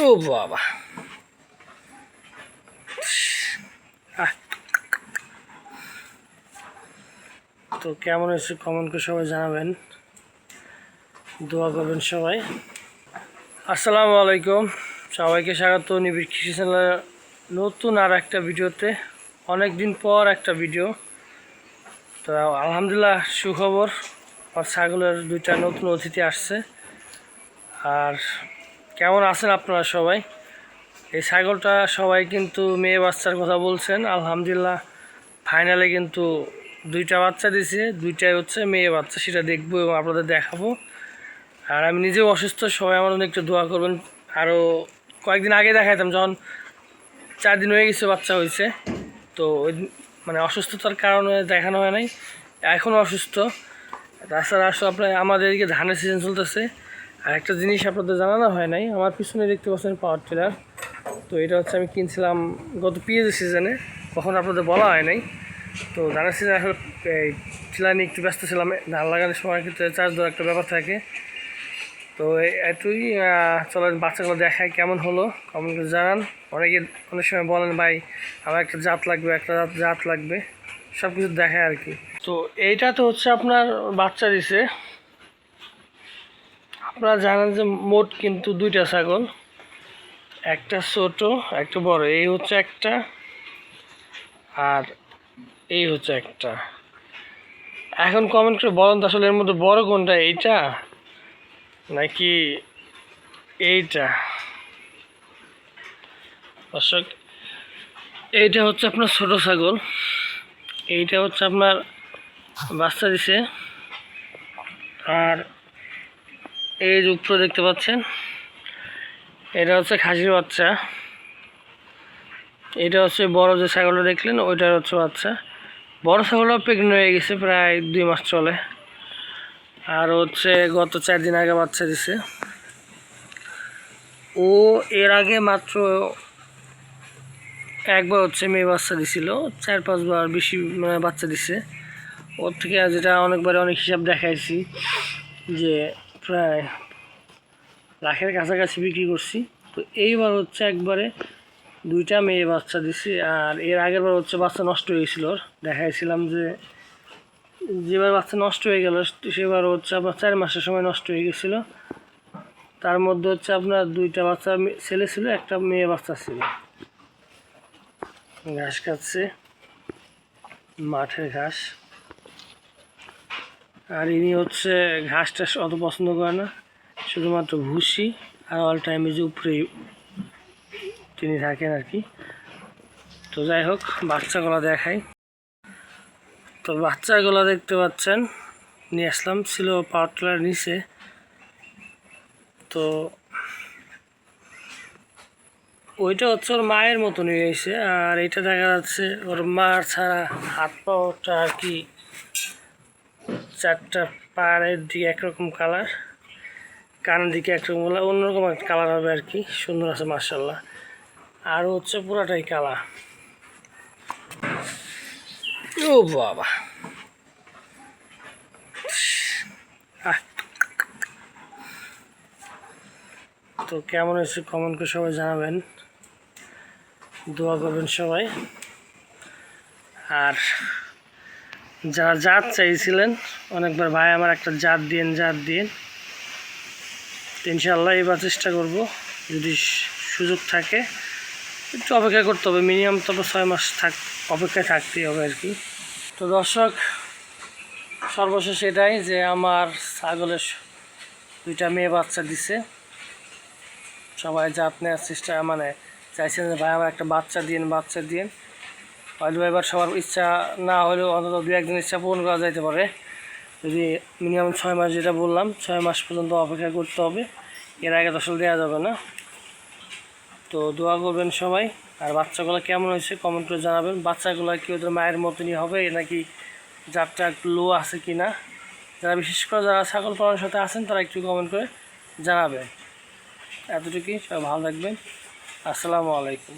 ও বাবা, তো কেমন হয়েছে কমেন্ট করে সবাই জানাবেন, দোয়া করবেন সবাই। আসসালামু আলাইকুম, সবাইকে স্বাগত নিবিড় কৃষি চ্যানেলের নতুন আর একটা ভিডিওতে। অনেক দিন পর একটা ভিডিও। তো আলহামদুলিল্লাহ সুখবর, আমার ছাগলের দুইটা নতুন অতিথি আসছে। আর কেমন আছেন আপনারা সবাই? এই ছাগলটা সবাই কিন্তু মেয়ে বাচ্চার কথা বলছেন, আলহামদুলিল্লাহ ফাইনালে কিন্তু দুইটা বাচ্চা দিয়েছে, দুইটাই হচ্ছে মেয়ে বাচ্চা। সেটা দেখবো এবং আপনাদের দেখাবো। আর আমি নিজেও অসুস্থ, সবাই আমার জন্য একটু দোয়া করবেন। আরও কয়েকদিন আগে দেখাইতাম, যখন 4 দিন হয়ে গেছে বাচ্চা হয়েছে, তো মানে অসুস্থতার কারণে দেখানো হয় নাই। এখনও অসুস্থ। তাছাড়া আসলে আপনার আমাদের এদিকে ধানের সিজন চলতেছে। আর একটা জিনিস আপনাদের জানানো হয় নাই, আমার পিছনে দেখতে পাচ্ছেন পাওয়ার টিলার। তো এটা হচ্ছে আমি কিনছিলাম গত পিএজি সিজনে, কখন আপনাদের বলা হয় নাই। তো ধানের সিজনে আসলে এই টিলার নিয়ে একটু ব্যস্ত ছিলাম। ধান লাগানোর সময় কিন্তু চার্জ দেওয়ার একটা ব্যাপার থাকে। তো এতই চলেন বাচ্চাগুলো দেখায় কেমন হলো, কমেন্ট করে জানান। অনেক সময় বলেন ভাই আমার একটা জাত লাগবে, একটা জাত লাগবে, সব কিছু দেখায় আর কি। তো এইটা তো হচ্ছে আপনার বাচ্চা দিছে। আপনারা জানেন যে মোট কিন্তু দুইটা ছাগল, একটা ছোট একটা বড়। এই হচ্ছে একটা আর এই হচ্ছে একটা। এখন কমেন্ট করে বলেন তো আসলে এর মধ্যে বড় কোনটা, এইটা নাকি এইটা? দর্শক, এইটা হচ্ছে আপনার ছোট ছাগল, এইটা হচ্ছে আপনার বাচ্চা দিছে। আর এই যে উপরে দেখতে পাচ্ছেন, এটা হচ্ছে খাসির বাচ্চা। এটা হচ্ছে বড় যে ছাগলটা দেখলেন, ওইটার হচ্ছে বাচ্চা। বড় ছাগলও প্রেগনেন্ট হয়ে গেছে, প্রায় 2 মাস চলে। আর হচ্ছে গত 4 দিন আগে বাচ্চা দিছে। ও এর আগে মাত্র একবার হচ্ছে মেয়ে বাচ্চা দিছিল, 4-5 বার বেশি মানে বাচ্চা দিছে ওর থেকে। যেটা অনেক হিসাব দেখাইছি যে প্রায় লাখের কাছাকাছি বিক্রি করছি। তো এইবার হচ্ছে একবারে দুইটা মেয়ে বাচ্চা দিছি। আর এর আগের বার হচ্ছে বাচ্চা নষ্ট হয়ে গেছিলো, দেখাইছিলাম যে যেবার বাচ্চা নষ্ট হয়ে গেল সেবার হচ্ছে আপনার 4 মাসের সময় নষ্ট হয়ে গেছিলো। তার মধ্যে হচ্ছে আপনার 2টা বাচ্চা ছেলে ছিল, একটা মেয়ে বাচ্চা ছিল। ঘাস খাচ্ছে, মাঠের ঘাস। আর ইনি হচ্ছে ঘাসটা অত পছন্দ করে না, শুধুমাত্র ভুসি আর অল টাইমে যে উপরে তিনি থাকেন আর কি। তো যাই হোক, বাচ্চাগুলো দেখাই। তো বাচ্চাগুলো দেখতে পাচ্ছেন, নিয়ে আসলাম, ছিল পাওয়ার টিলার নিচে। তো ওইটা হচ্ছে ওর মায়ের মতন হয়েছে। আর এটা দেখা যাচ্ছে ওর মার ছাড়া হাত পাওয়াটা আর কি, 4টা পায়ের দিকে একরকম কালার, কানের দিকে একরকম অন্যরকম একটা কালার হবে আর কি। সুন্দর আছে মার্শাল্লাহ। আর হচ্ছে পুরাটাই কালা। ও বাবা, তো কেমন হয়েছে কমেন্ট করে সবাই জানাবেন, দোয়া করবেন সবাই। আর যারা জাত চাইছিলেন অনেকবার, ভাই আমার একটা জাত দিন, ইনশাআল্লাহ এবার চেষ্টা করব, যদি সুযোগ থাকে। একটু অপেক্ষা করতে হবে, মিনিমাম তবে 6 মাস অপেক্ষায় থাকতেই হবে আর কি। তো দর্শক, সর্বশেষ এটাই যে আমার ছাগলের 2টা মেয়ে বাচ্চা দিছে। সবাই জাত নেওয়ার চেষ্টা মানে চাইছেন যে ভাই আমার একটা বাচ্চা দিন। হয়তো এবার সবার ইচ্ছা না হলেও অন্তত 2-1 দিন ইচ্ছা পূরণ করা যাইতে পারে। যদি মিনিমাম 6 মাস, যেটা বললাম 6 মাস পর্যন্ত অপেক্ষা করতে হবে, এর আগে তো আসলে দেওয়া যাবে না। তো দোয়া করবেন সবাই। আর বাচ্চাগুলো কেমন হয়েছে কমেন্ট করে জানাবেন। বাচ্চাগুলো কি ওদের মায়ের মতনই হবে নাকি জাতটা একটু লো আছে কি না? বিশেষ করে যারা ছাগল পালনের সাথে আছেন তারা একটু কমেন্ট করে জানাবেন। এতটুকুই, সবাই ভালো থাকবেন। আসসালামু আলাইকুম।